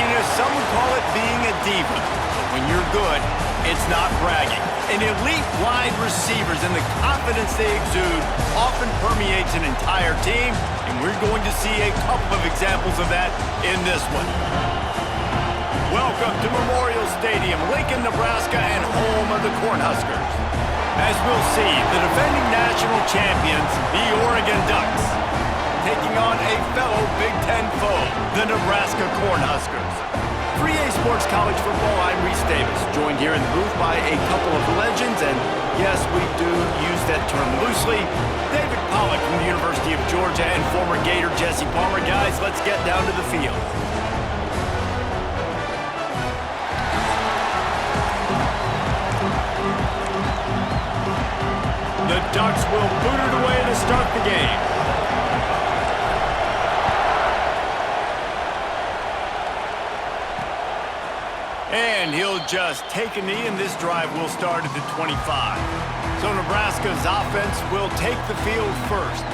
Holiness, some would call it being a diva. But when you're good, it's not bragging. And elite wide receivers and the confidence they exude often permeates an entire team, and we're going to see a couple of examples of that in this one. Welcome to Memorial Stadium, Lincoln, Nebraska, and home of the Cornhuskers. As we'll see, the defending national champions, the Oregon Ducks, taking on a fellow Big Ten foe, the Nebraska Cornhuskers. 3A Sports College Football, I'm Reese Davis, joined here in the booth by a couple of legends, and yes, we do use that term loosely. David Pollack from the University of Georgia and former Gator Jesse Palmer. Guys, let's get down to the field. The Ducks will boot it away to start the game. And he'll just take a knee, and this drive will start at the 25. So Nebraska's offense will take the field first.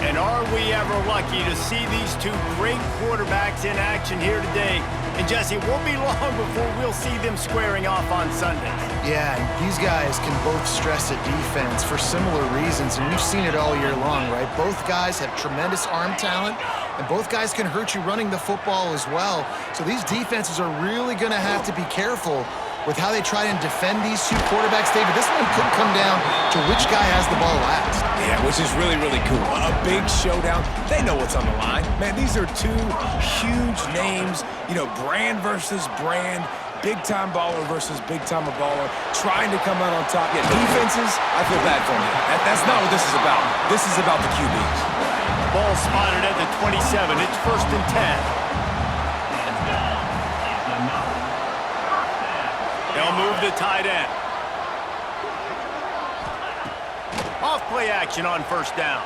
And are we ever lucky to see these two great quarterbacks in action here today? And Jesse, it won't be long before we'll see them squaring off on Sundays. Yeah, these guys can both stress a defense for similar reasons, and we've seen it all year long, right? Both guys have tremendous arm talent, and both guys can hurt you running the football as well. So these defenses are really going to have to be careful with how they try and defend these two quarterbacks. David, this one could come down to which guy has the ball last. Yeah, which is really, really cool. A big showdown. They know what's on the line. Man, these are two huge names, you know, brand versus brand, big-time baller versus big-time baller, trying to come out on top. Yeah, defenses, I feel bad for them. That's not what this is about. This is about the QBs. Ball spotted at the 27. It's 1st and 10. They'll move the tight end. Off play action on 1st down.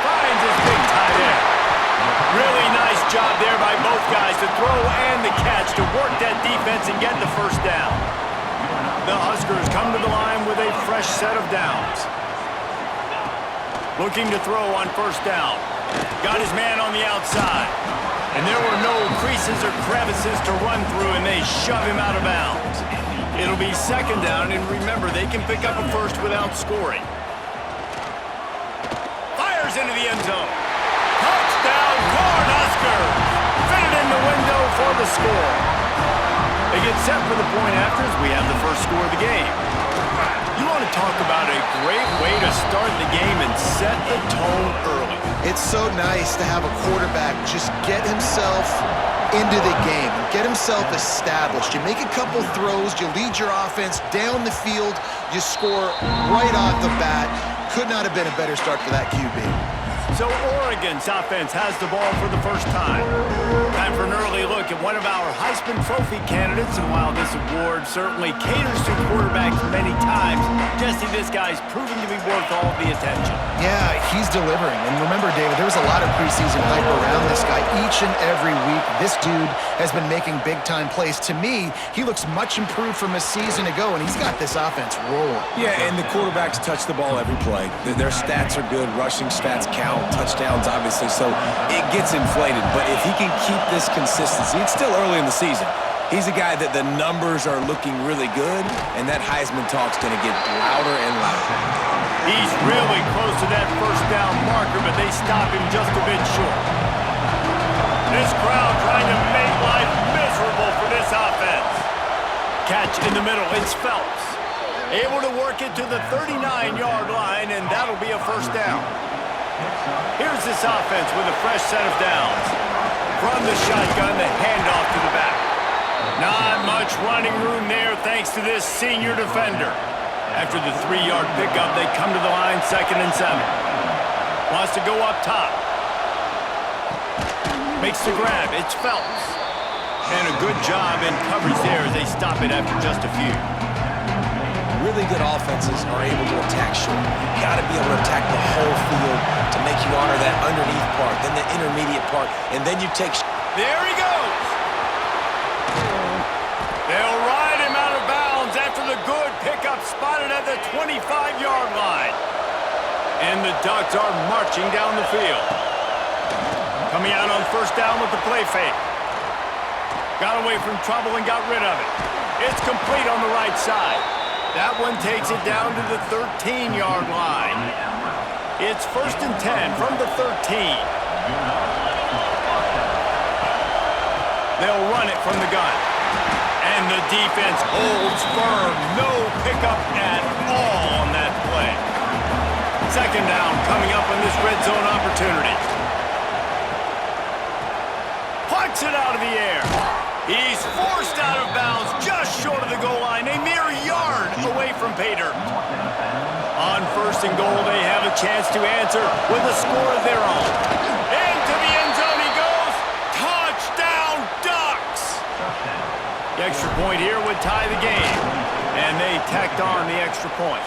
Finds his big tight end. Really nice job there by both guys to throw and the catch to work that defense and get the 1st down. The Huskers come to the line with a fresh set of downs. Looking to throw on 1st down. Got his man on the outside. And there were no creases or crevices to run through, and they shove him out of bounds. It'll be 2nd down, and remember, they can pick up a 1st without scoring. Fires into the end zone. Touchdown, Cornhuskers! Fitted in the window for the score. They get set for the point after as we have the first score of the game. You want to talk about a great way to start the game and set the tone early. It's so nice to have a quarterback just get himself into the game, get himself established. You make a couple throws, you lead your offense down the field, you score right off the bat. Could not have been a better start for that QB. So Oregon's offense has the ball for the first time. Time for an early look at one of our Heisman Trophy candidates, and while this award certainly caters to quarterbacks many times, Jesse, this guy's proving to be worth all the attention. Yeah, he's delivering. And remember, David, there was a lot of preseason hype around this guy each and every week. This dude has been making big-time plays. To me, he looks much improved from a season ago, and he's got this offense rolling. Yeah, and the quarterbacks touch the ball every play. Their stats are good. Rushing stats count. Touchdowns, obviously, so it gets inflated. But if he can keep this consistency, it's still early in the season. He's a guy that the numbers are looking really good, and that Heisman talk's going to get louder and louder. He's really close to that 1st down marker, but they stop him just a bit short. This crowd trying to make life miserable for this offense. Catch in the middle, it's Phelps. Able to work it to the 39-yard line, and that'll be a 1st down. Here's this offense with a fresh set of downs. From the shotgun, the handoff to the back. Not much running room there thanks to this senior defender. After the 3-yard pickup, they come to the line 2nd and 7. Wants to go up top. Makes the grab. It's Phelps. And a good job in coverage there as they stop it after just a few. Really good offenses are able to attack short. You got to be able to attack the whole field to make you honor that underneath part, then the intermediate part, and then you take... There he goes! They'll ride him out of bounds after the good pickup spotted at the 25-yard line. And the Ducks are marching down the field. Coming out on 1st down with the play fake. Got away from trouble and got rid of it. It's complete on the right side. That one takes it down to the 13-yard line. It's 1st and 10 from the 13. They'll run it from the gun. And the defense holds firm. No pickup at all on that play. 2nd down coming up on this red zone opportunity. Pucks it out of the air. He's forced out of bounds just short of the goal line, a mere yard away from pay dirt. On 1st and goal, they have a chance to answer with a score of their own. Into the end zone he goes. Touchdown, Ducks! The extra point here would tie the game, and they tacked on the extra point.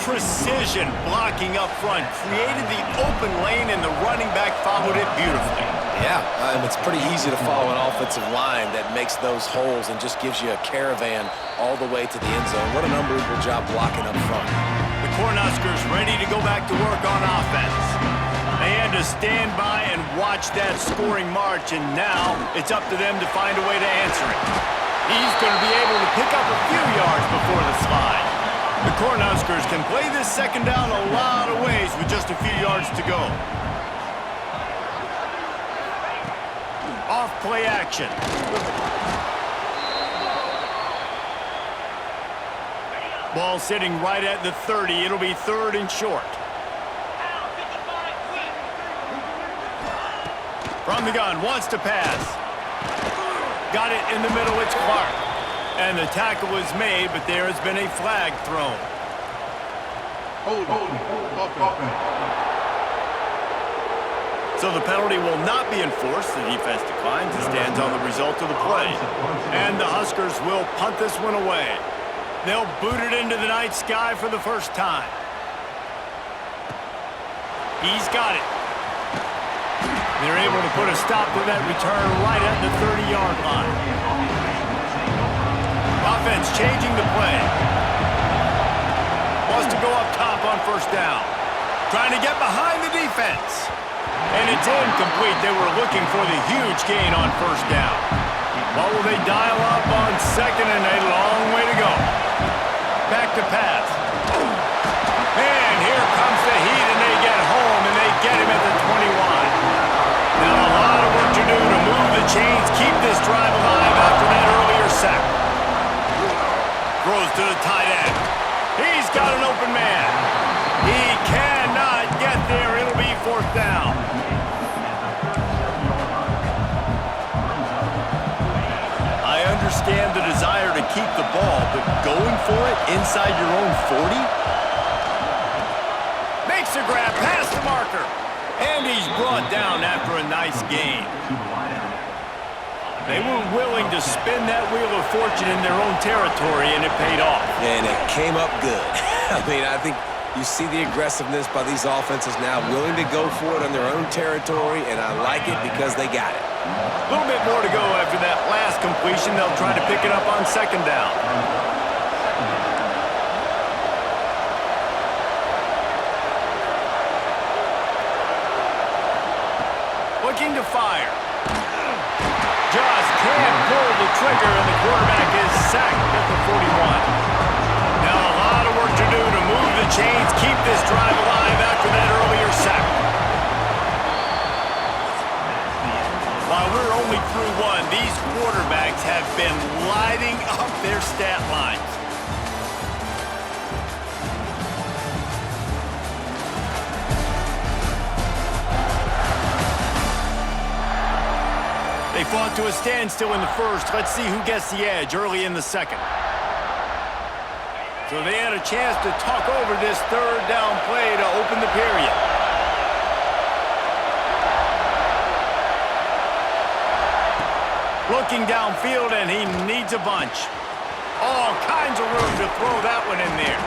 Precision blocking up front created the open lane, and the running back followed it beautifully. Yeah, it's pretty easy to follow an offensive line that makes those holes and just gives you a caravan all the way to the end zone. What an unbelievable job blocking up front. The Cornhuskers ready to go back to work on offense. They had to stand by and watch that scoring march, and now it's up to them to find a way to answer it. He's going to be able to pick up a few yards before the slide. The Cornhuskers can play this 2nd down a lot of ways with just a few yards to go. Off play action. Ball sitting right at the 30. It'll be 3rd and short. From the gun, wants to pass. Got it in the middle, it's Clark. And the tackle was made, but there has been a flag thrown. So the penalty will not be enforced. The defense declines and stands on the result of the play. And the Huskers will punt this one away. They'll boot it into the night sky for the first time. He's got it. They're able to put a stop to that return right at the 30-yard line. Offense changing the play. Wants to go up top on 1st down. Trying to get behind the defense. And it's incomplete. They were looking for the huge gain on 1st down. What will they dial up on 2nd, and a long way to go. Back to pass. And here comes the heat, and they get home, and they get him at the 21. Now a lot of work to do to move the chains, keep this drive alive after that earlier sack. Throws to the tight end. He's got an open man. He cannot get there. It'll be 4th down. I understand the desire to keep the ball, but going for it inside your own 40? Makes a grab past the marker. And he's brought down after a nice gain. They were willing to spin that wheel of fortune in their own territory, and it paid off. And it came up good. I think you see the aggressiveness by these offenses now, willing to go for it on their own territory, and I like it because they got it. A little bit more to go after that last completion. They'll try to pick it up on 2nd down. Looking to fire. Just can't pull the trigger, and the quarterback is sacked at the 41. Now a lot of work to do to move the chains, keep this drive alive after that earlier sack. While we're only through one, these quarterbacks have been lighting up their stat lines. They fought to a standstill in the 1st. Let's see who gets the edge early in the 2nd. So they had a chance to talk over this 3rd down play to open the period. Looking downfield, and he needs a bunch. All kinds of room to throw that one in there.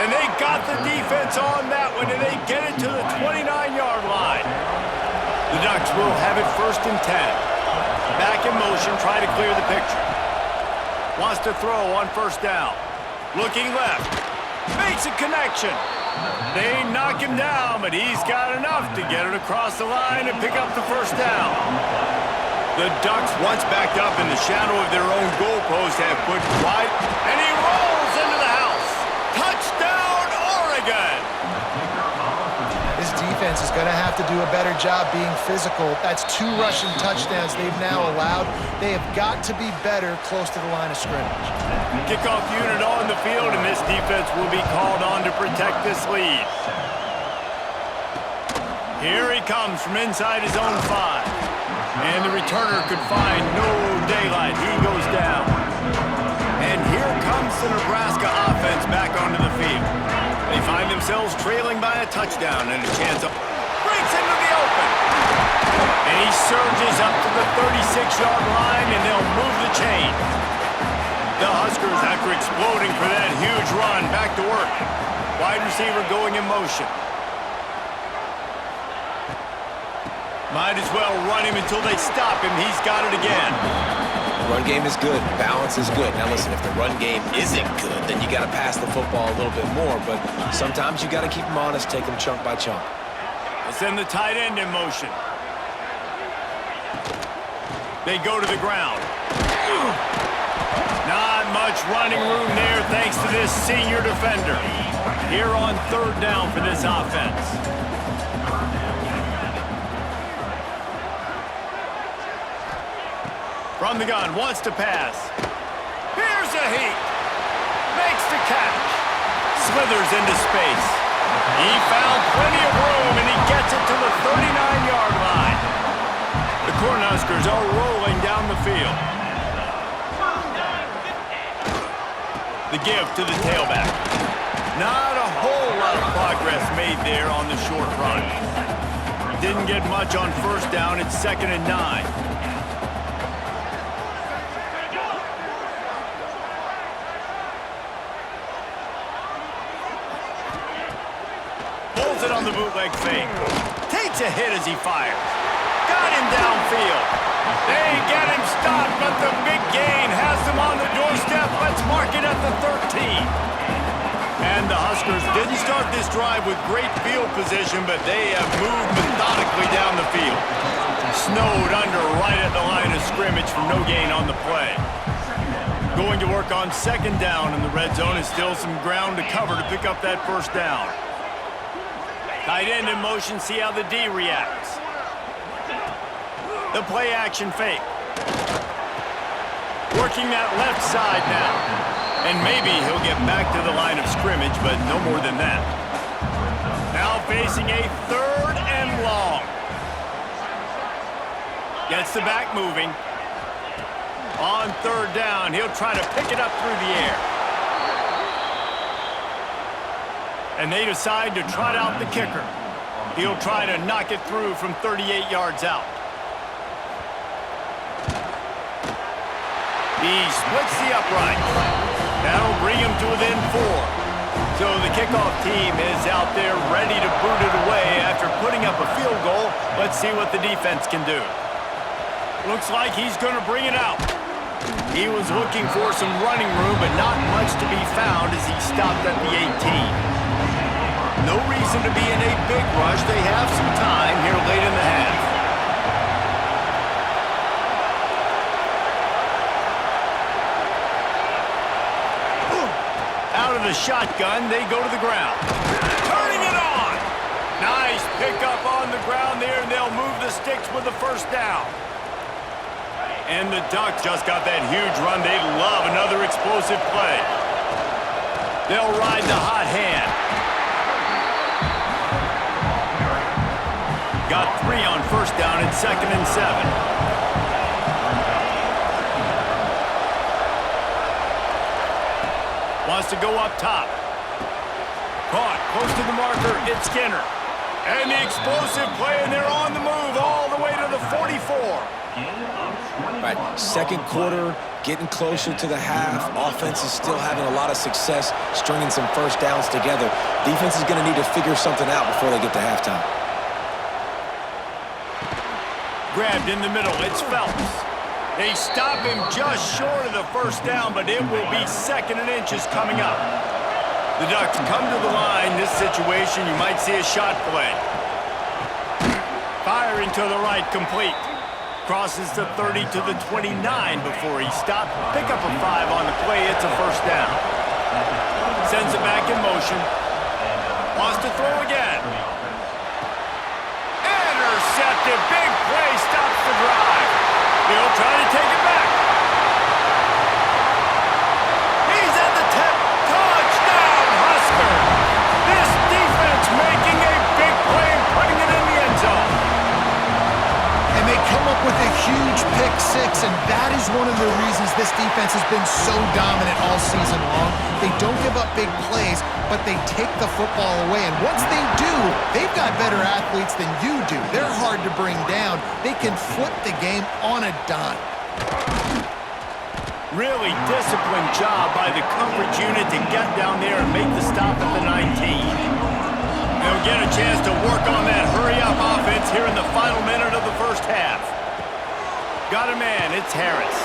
And they got the defense on that one, and they get it to the 29-yard line. The Ducks will have it 1st and 10. Back in motion, try to clear the picture. Wants to throw on 1st down. Looking left. Makes a connection. They knock him down, but he's got enough to get it across the line and pick up the 1st down. The Ducks, once backed up in the shadow of their own goalpost, have put wide, and he rolls into the house. Touchdown, Oregon! This defense is going to have to do a better job being physical. That's 2 rushing touchdowns they've now allowed. They have got to be better close to the line of scrimmage. Kickoff unit on the field, and this defense will be called on to protect this lead. Here he comes from inside his own 5. And the returner could find no daylight. He goes down. And here comes the Nebraska offense back onto the field. They find themselves trailing by a touchdown and a chance of breaks into the open. And he surges up to the 36-yard line, and they'll move the chain. The Huskers, after exploding for that huge run, back to work. Wide receiver going in motion. Might as well run him until they stop him. He's got it again. The run game is good. Balance is good. Now listen, if the run game isn't good, then you got to pass the football a little bit more. But sometimes you got to keep them honest, take them chunk by chunk. They send the tight end in motion. They go to the ground. Not much running room there thanks to this senior defender. Here on 3rd down for this offense. From the gun, wants to pass. Here's a heat. Makes the catch. Slithers into space. He found plenty of room, and he gets it to the 39-yard line. The Cornhuskers are rolling down the field. The give to the tailback. Not a whole lot of progress made there on the short run. Didn't get much on 1st down. It's 2nd and 9. On the bootleg fake. Takes a hit as he fires. Got him downfield. They get him stopped, but the big gain has them on the doorstep. Let's mark it at the 13. And the Huskers didn't start this drive with great field position, but they have moved methodically down the field. Snowed under right at the line of scrimmage for no gain on the play. Going to work on 2nd down in the red zone is still some ground to cover to pick up that 1st down. Tight end in motion, see how the D reacts. The play action fake. Working that left side now. And maybe he'll get back to the line of scrimmage, but no more than that. Now facing a 3rd and long. Gets the back moving. On 3rd down, he'll try to pick it up through the air. And they decide to trot out the kicker. He'll try to knock it through from 38 yards out. He splits the upright. That'll bring him to within 4. So the kickoff team is out there ready to boot it away after putting up a field goal. Let's see what the defense can do. Looks like he's going to bring it out. He was looking for some running room, but not much to be found as he stopped at the 18. No reason to be in a big rush. They have some time here late in the half. Out of the shotgun, they go to the ground. Turning it on! Nice pickup on the ground there, and they'll move the sticks with the 1st down. And the Ducks just got that huge run. They'd love another explosive play. They'll ride the hot hand. Got 3 on 1st down and 2nd and 7. Wants to go up top. Caught close to the marker. It's Skinner. And the explosive play, and they're on the move all the way to the 44. Right, 2nd quarter, getting closer to the half. Offense is still having a lot of success stringing some 1st downs together. Defense is going to need to figure something out before they get to halftime. Grabbed in the middle, it's Phelps. They stop him just short of the 1st down, but it will be 2nd and inches coming up. The Ducks come to the line. This situation, you might see a shot play. Firing to the right, complete. Crosses the 30 to the 29 before he stopped. Pick up a 5 on the play. It's a first down. Sends it back in motion. Wants to throw again. Intercepted. Big play. Stops the drive. He'll try to take it back. He's at the 10. Touchdown, Husker. This defense making a big play and putting it in the end zone. And they come up with a huge pick six, and that is one of the reasons this defense has been so dominant all season long. They don't give up big plays, but they take the football away. And once they do, they've got better athletes than you do. They're hard to bring down. They can flip the game on a dime. Really disciplined job by the coverage unit to get down there and make the stop at the 19. They'll get a chance to work on that hurry-up offense here in the final minute of the first half. Got a man, it's Harris.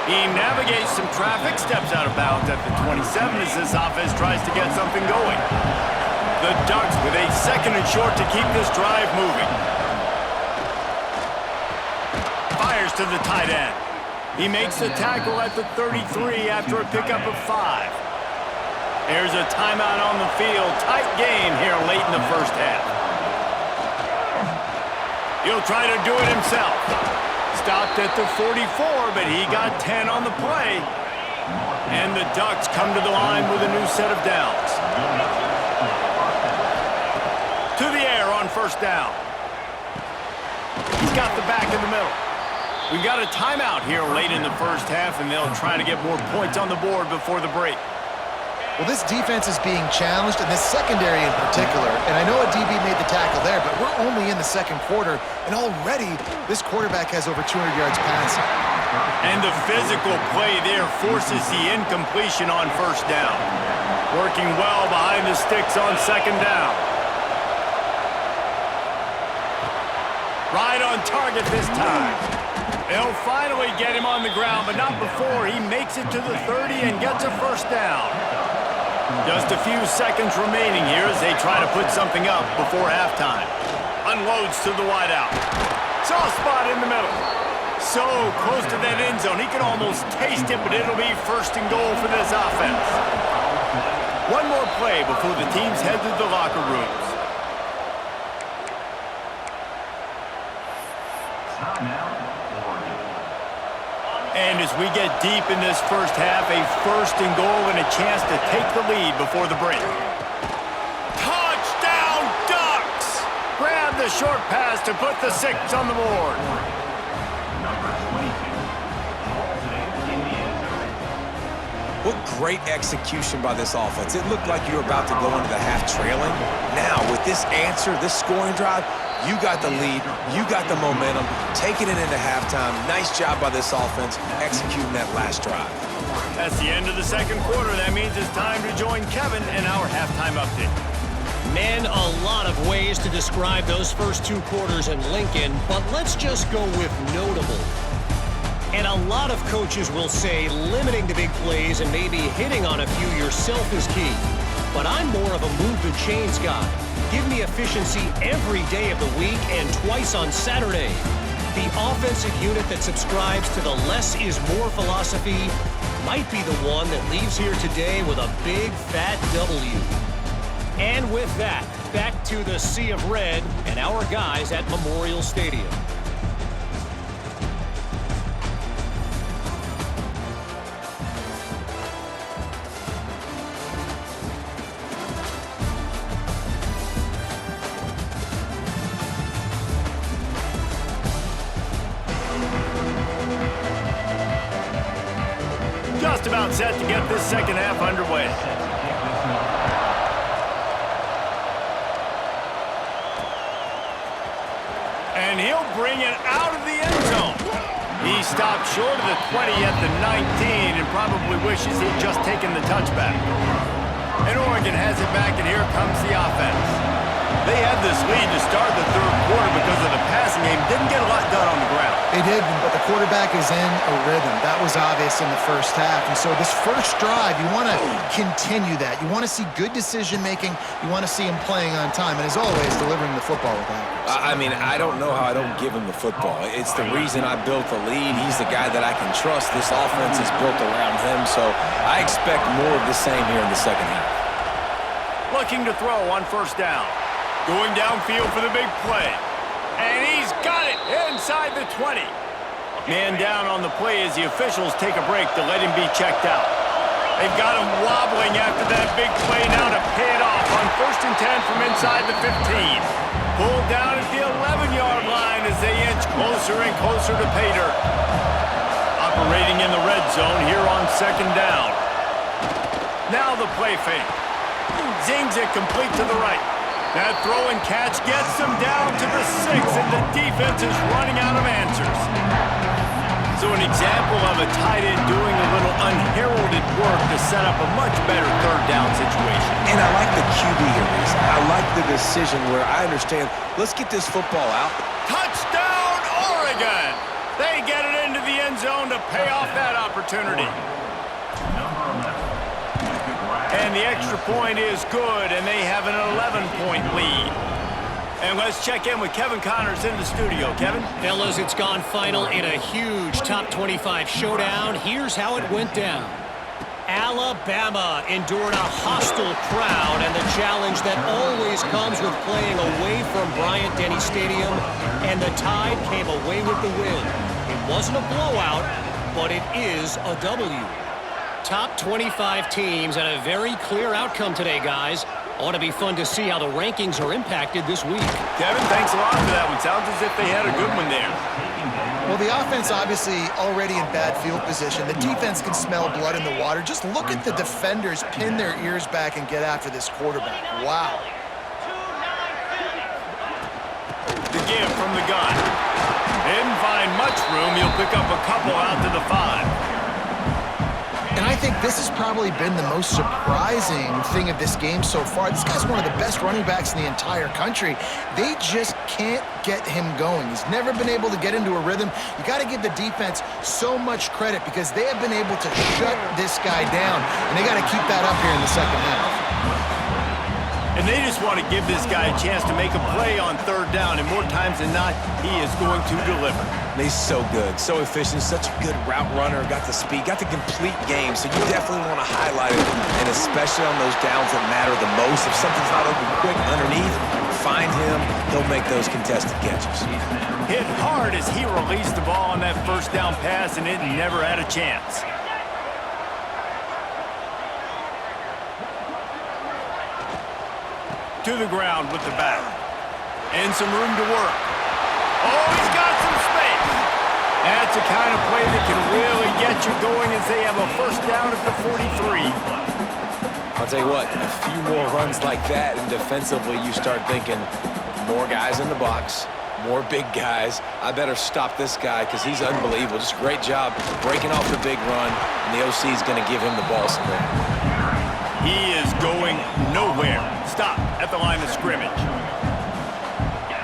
He navigates some traffic, steps out of bounds at the 27 as this offense tries to get something going. The Ducks with a second and short to keep this drive moving. Fires to the tight end. He makes the tackle at the 33 after a pickup of 5. There's a timeout on the field. Tight game here late in the first half. He'll try to do it himself. Stopped at the 44, but he got 10 on the play. And the Ducks come to the line with a new set of downs. To the air on first down. He's got the back in the middle. We've got a timeout here late in the first half, and they'll try to get more points on the board before the break. Well, this defense is being challenged, and this secondary in particular. And I know a DB made the tackle there, but we're only in the second quarter, and already this quarterback has over 200 yards passing. And the physical play there forces the incompletion on first down. Working well behind the sticks on second down. Right on target this time. They'll finally get him on the ground, but not before he makes it to the 30 and gets a first down. Just a few seconds remaining here as they try to put something up before halftime. Unloads to the wideout. Soft spot in the middle. So close to that end zone, he can almost taste it, but it'll be first and goal for this offense. One more play before the teams head to the locker rooms. And as we get deep in this first half, a first and goal and a chance to take the lead before the break. Touchdown, Ducks! Grab the short pass to put the 6 on the board. What great execution by this offense. It looked like you were about to go into the half trailing. Now, with this answer, this scoring drive, you got the lead, you got the momentum, taking it into halftime. Nice job by this offense, executing that last drive. That's the end of the second quarter. That means it's time to join Kevin in our halftime update. Man, a lot of ways to describe those first 2 quarters in Lincoln, but let's just go with notable. And a lot of coaches will say limiting the big plays and maybe hitting on a few yourself is key. But I'm more of a move the chains guy. Give me efficiency every day of the week and twice on Saturday. The offensive unit that subscribes to the less is more philosophy might be the one that leaves here today with a big fat W. And with that, back to the Sea of Red and our guys at Memorial Stadium. Just about set to get this second half underway. And he'll bring it out of the end zone. He stopped short of the 20 at the 19 and probably wishes he'd just taken the touchback. And Oregon has it back, and here comes the offense. They had this lead to start the third quarter because of the passing game. Didn't get a lot done on the ground. They did, but the quarterback is in a rhythm. That was obvious in the first half. And so this first drive, you want to continue that. You want to see good decision-making. You want to see him playing on time. And as always, delivering the football with accuracy. I mean, I don't know how I don't give him the football. It's the reason I built the lead. He's the guy that I can trust. This offense is built around him, so I expect more of the same here in the second half. Looking to throw on first down. Going downfield for the big play. And he's got it inside the 20. Man down on the play as the officials take a break to let him be checked out. They've got him wobbling after that big play now to pay it off on 1st and 10 from inside the 15. Pulled down at the 11-yard line as they inch closer and closer to pay dirt. Operating in the red zone here on 2nd down. Now the play fake. Zings it complete to the right. That throw and catch gets them down to the 6, and the defense is running out of answers. So an example of a tight end doing a little unheralded work to set up a much better 3rd down situation. And I like the QB here, Reese. I like the decision where I understand, let's get this football out. Touchdown, Oregon! They get it into the end zone to pay off that opportunity. And the extra point is good, and they have an 11-point lead. And let's check in with Kevin Connors in the studio. Kevin? Fellas, it's gone final in a huge top 25 showdown. Here's how it went down. Alabama endured a hostile crowd and the challenge that always comes with playing away from Bryant-Denny Stadium, and the Tide came away with the win. It wasn't a blowout, but it is a W. Top 25 teams and a very clear outcome today, guys. Ought to be fun to see how the rankings are impacted this week. Kevin, thanks a lot for that one. Sounds as if they had a good one there. Well, the offense obviously already in bad field position. The defense can smell blood in the water. Just look at the defenders pin their ears back and get after this quarterback. Wow. The give from the gun. Didn't find much room. He'll pick up a couple out to the 5. And I think this has probably been the most surprising thing of this game so far. This guy's one of the best running backs in the entire country. They just can't get him going. He's never been able to get into a rhythm. You got to give the defense so much credit because they have been able to shut this guy down, and they got to keep that up here in the second half. And they just want to give this guy a chance to make a play on 3rd down, and more times than not, he is going to deliver. He's so good, so efficient, such a good route runner, got the speed, got the complete game, so you definitely want to highlight it, and especially on those downs that matter the most. If something's not open quick underneath, find him, he'll make those contested catches. Hit hard as he released the ball on that 1st down pass, and it never had a chance. To the ground with the back. And some room to work. Oh, he's got some space. That's the kind of play that can really get you going as they have a 1st down at the 43. I'll tell you what, a few more runs like that, and defensively you start thinking, more guys in the box, more big guys. I better stop this guy because he's unbelievable. Just a great job breaking off the big run, and the OC is going to give him the ball somewhere. He is going nowhere. Stop at the line of scrimmage.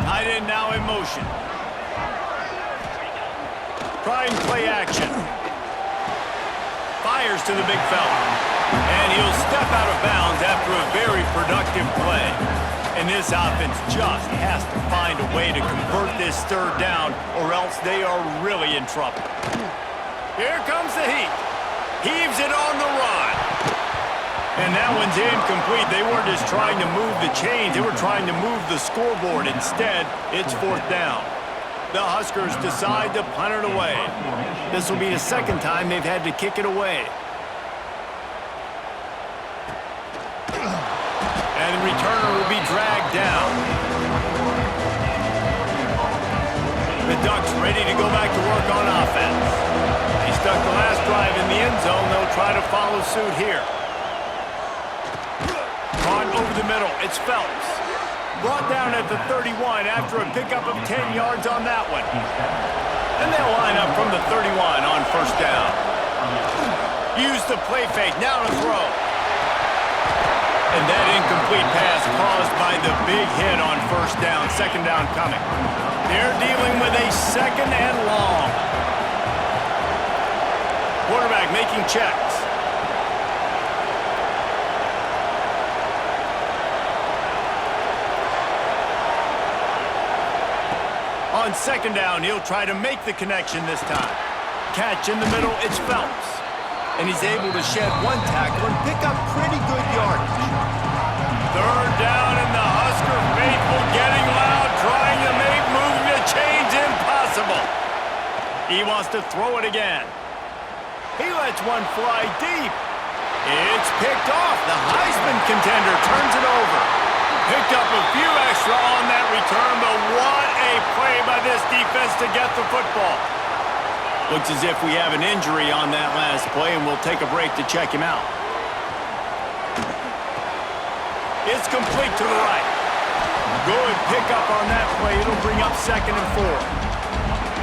Tight end now in motion. Trying play action. Fires to the big fella. And he'll step out of bounds after a very productive play. And this offense just has to find a way to convert this 3rd down, or else they are really in trouble. Here comes the heat. Heaves it on the run. And that one's incomplete. They weren't just trying to move the chains. They were trying to move the scoreboard. Instead, it's 4th down. The Huskers decide to punt it away. This will be the 2nd time they've had to kick it away. And the returner will be dragged down. The Ducks ready to go back to work on offense. They stuck the last drive in the end zone. They'll try to follow suit here. Caught over the middle. It's Phelps. Brought down at the 31 after a pickup of 10 yards on that one. And they'll line up from the 31 on 1st down. Use the play fake. Now to throw. And that incomplete pass caused by the big hit on 1st down. 2nd down coming. They're dealing with a second and long. Quarterback making checks. On second down, he'll try to make the connection this time. Catch in the middle, it's Phelps. And he's able to shed one tackle and pick up pretty good yardage. Third down, and the Husker faithful getting loud, trying to make moving the chains impossible. He wants to throw it again. He lets one fly deep. It's picked off. The Heisman contender turns it over. Picked up a few extra on that return, but what a play by this defense to get the football. Looks as if we have an injury on that last play, and we'll take a break to check him out. It's complete to the right. Good pickup on that play. It'll bring up 2nd and 4.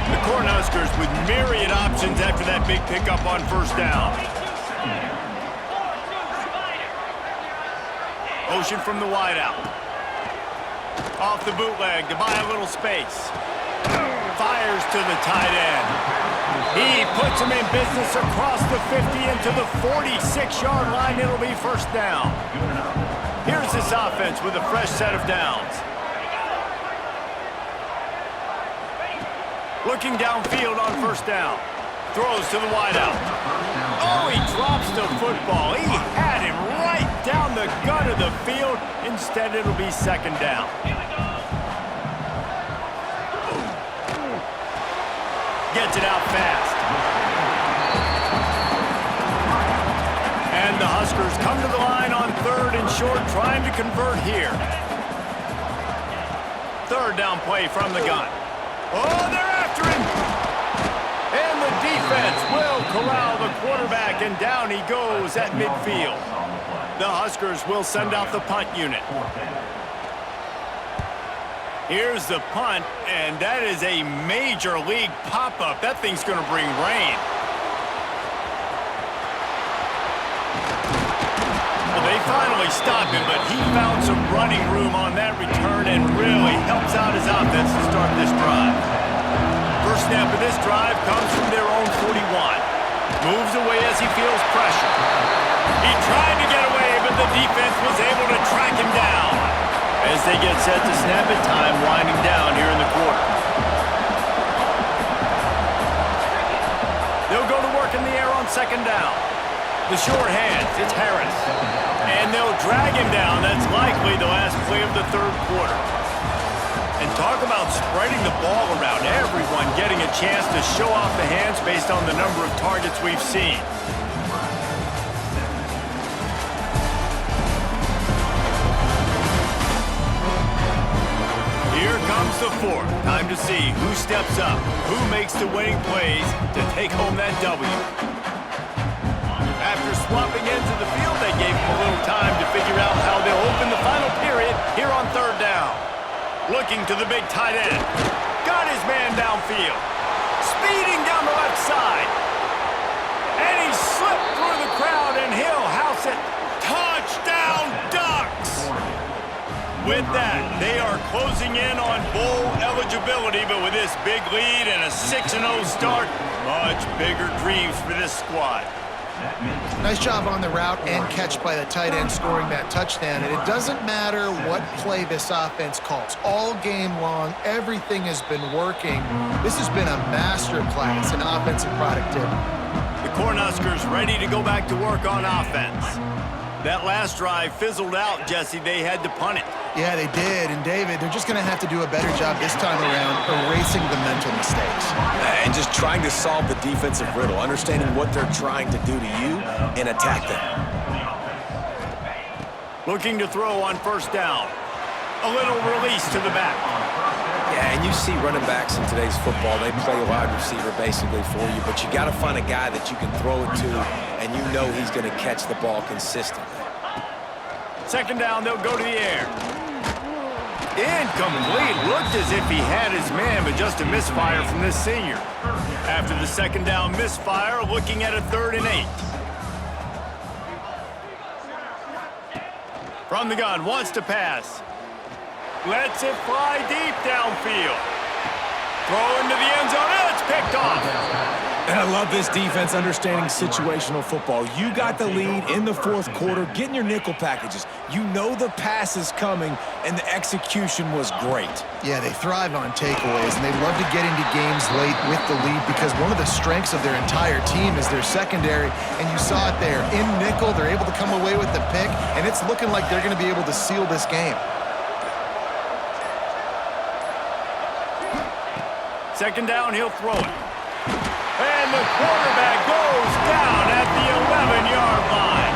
The Cornhuskers with myriad options after that big pickup on first down. Motion from the wideout. Off the bootleg to buy a little space. Fires to the tight end. He puts him in business across the 50 into the 46-yard line. It'll be first down. Here's this offense with a fresh set of downs. Looking downfield on first down. Throws to the wideout. Oh, he drops the football. He had him right down the gut of the field. Instead, it'll be second down. Gets it out fast. And the Huskers come to the line on 3rd and short, trying to convert here. Third down play from the gun. Oh, they're after him! And the defense will corral the quarterback, and down he goes at midfield. The Huskers will send out the punt unit. Here's the punt, and that is a major league pop-up. That thing's going to bring rain. Well, they finally stopped him, but he found some running room on that return and really helps out his offense to start this drive. First snap of this drive comes from their own 41. Moves away as he feels pressure. He tried to get away, but the defense was able to track him down. As they get set to snap it, time winding down here in the quarter. They'll go to work in the air on second down. The short hands, it's Harris. And they'll drag him down. That's likely the last play of the third quarter. And talk about spreading the ball around. Everyone getting a chance to show off the hands based on the number of targets we've seen. Here comes the fourth. Time to see who steps up, who makes the winning plays to take home that W. After swapping ends of the field, they gave him a little time to figure out how they'll open the final period here on third down. Looking to the big tight end. Got his man downfield. Speeding down the left side. And he slipped through the crowd, and he'll house it. Touchdown, Ducks! With that, they are closing in on bowl eligibility, but with this big lead and a 6-0 start, much bigger dreams for this squad. Nice job on the route and catch by the tight end scoring that touchdown. And it doesn't matter what play this offense calls. All game long, everything has been working. This has been a masterclass in offensive productivity. The Cornhuskers ready to go back to work on offense. That last drive fizzled out, Jesse. They had to punt it. Yeah, they did. And, David, they're just going to have to do a better job this time around erasing the mental mistakes. And just trying to solve the defensive riddle, understanding what they're trying to do to you and attack them. Looking to throw on first down. A little release to the back. Yeah, and you see running backs in today's football, they play wide receiver basically for you, but you got to find a guy that you can throw it to, and you know he's going to catch the ball consistently. Second down, they'll go to the air. Incomplete. Looked as if he had his man, but just a misfire from this senior. After the second down misfire, looking at a 3rd and 8. From the gun, wants to pass. Lets it fly deep downfield. Throw into the end zone, and it's picked off. And I love this defense understanding situational football. You got the lead in the fourth quarter, getting your nickel packages. You know the pass is coming, and the execution was great. Yeah, they thrive on takeaways, and they love to get into games late with the lead because one of the strengths of their entire team is their secondary, and you saw it there. In nickel, they're able to come away with the pick, and it's looking like they're going to be able to seal this game. Second down, he'll throw it. And the quarterback goes down at the 11-yard line.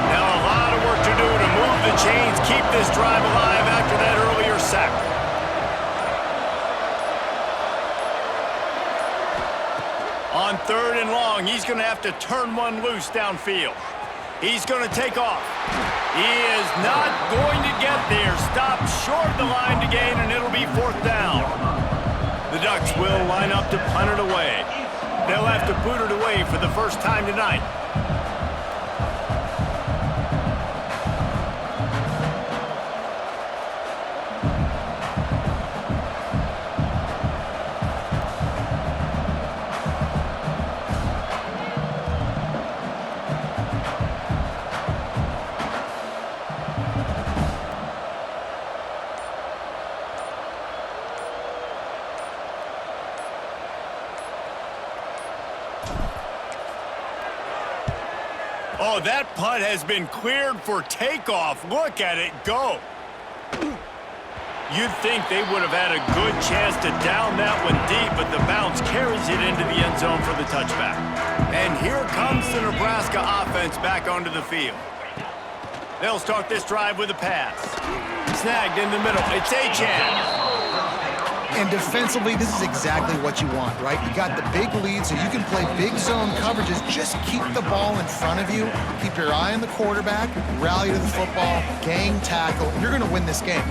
Now a lot of work to do to move the chains, keep this drive alive after that earlier sack. On 3rd and long, he's going to have to turn one loose downfield. He's going to take off. He is not going to get there. Stopped short of the line to gain, and it'll be 4th down. The Ducks will line up to punt it away. They'll have to boot it away for the first time tonight. Oh, that punt has been cleared for takeoff. Look at it go. You'd think they would have had a good chance to down that one deep, but the bounce carries it into the end zone for the touchback. And here comes the Nebraska offense back onto the field. They'll start this drive with a pass. Snagged in the middle. It's Achane. And defensively, this is exactly what you want, right? You got the big lead, so you can play big zone coverages. Just keep the ball in front of you. Keep your eye on the quarterback. Rally to the football. Gang tackle. You're going to win this game.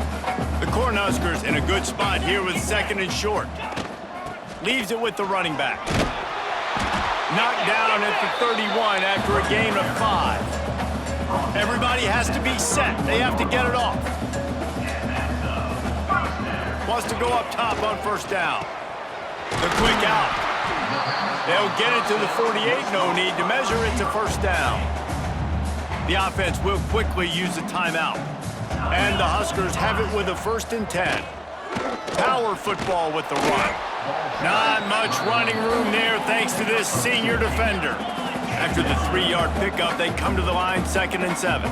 The Cornhuskers in a good spot here with 2nd and short. Leaves it with the running back. Knocked down at the 31 after a gain of 5. Everybody has to be set. They have to get it off. Wants to go up top on 1st down. The quick out. They'll get it to the 48. No need to measure. It's a 1st down. The offense will quickly use a timeout. And the Huskers have it with a 1st and 10. Power football with the run. Not much running room there thanks to this senior defender. After the 3-yard pickup, they come to the line 2nd and 7.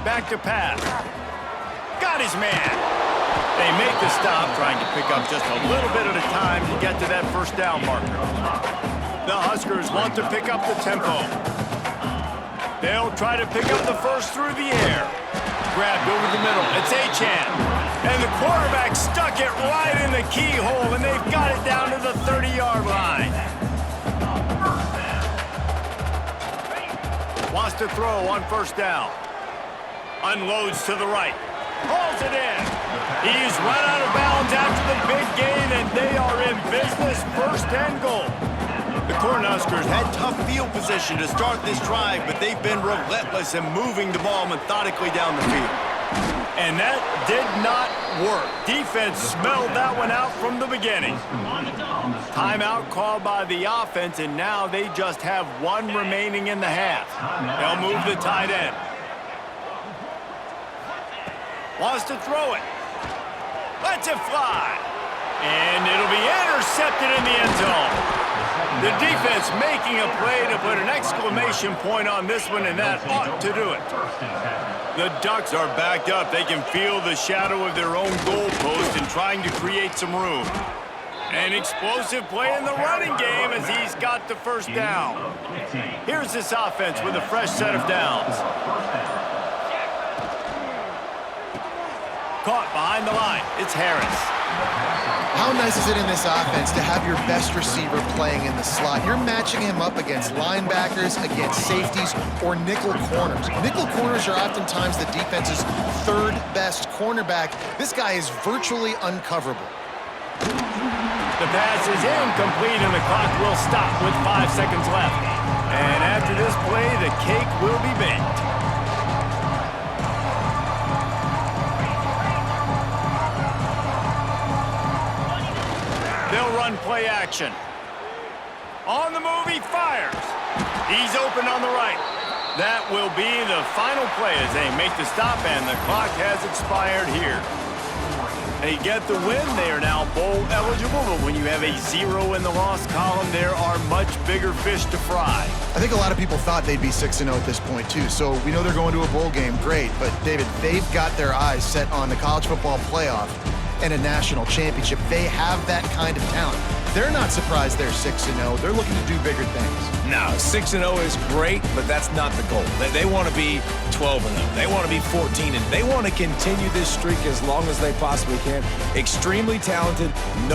Back to pass. Got his man. They make the stop, trying to pick up just a little bit at a time to get to that 1st down marker. The Huskers want to pick up the tempo. They'll try to pick up the first through the air. Grabbed over the middle. It's Achane. And the quarterback stuck it right in the keyhole, and they've got it down to the 30-yard line. Wants to throw on 1st down. Unloads to the right. Hauls it in. He's run out of bounds after the big gain, and they are in business. 1st and goal. The Cornhuskers had tough field position to start this drive, but they've been relentless in moving the ball methodically down the field. And that did not work. Defense smelled that one out from the beginning. Timeout called by the offense, and now they just have 1 remaining in the half. They'll move the tight end. Wants to throw it. Lets it fly. And it'll be intercepted in the end zone. The defense making a play to put an exclamation point on this one, and that ought to do it. The Ducks are backed up. They can feel the shadow of their own goalpost and trying to create some room. An explosive play in the running game as he's got the 1st down. Here's this offense with a fresh set of downs. Caught behind the line. It's Harris. How nice is it in this offense to have your best receiver playing in the slot? You're matching him up against linebackers, against safeties, or nickel corners. Nickel corners are oftentimes the defense's 3rd best cornerback. This guy is virtually uncoverable. The pass is incomplete, and the clock will stop with 5 seconds left. And after this play, the cake will be baked. play action. On the move, he fires. He's open on the right. That will be the final play as they make the stop, and the clock has expired here. They get the win. They are now bowl eligible, but when you have a 0 in the loss column, there are much bigger fish to fry. I think a lot of people thought they'd be 6-0 at this point, too. So we know they're going to a bowl game. Great. But, David, they've got their eyes set on the college football playoff and a national championship. They have that kind of talent. They're not surprised they're 6-0. They're looking to do bigger things. No, 6-0 is great, but that's not the goal. They want to be 12-0. They want to be 14, and they want to continue this streak as long as they possibly can. Extremely talented.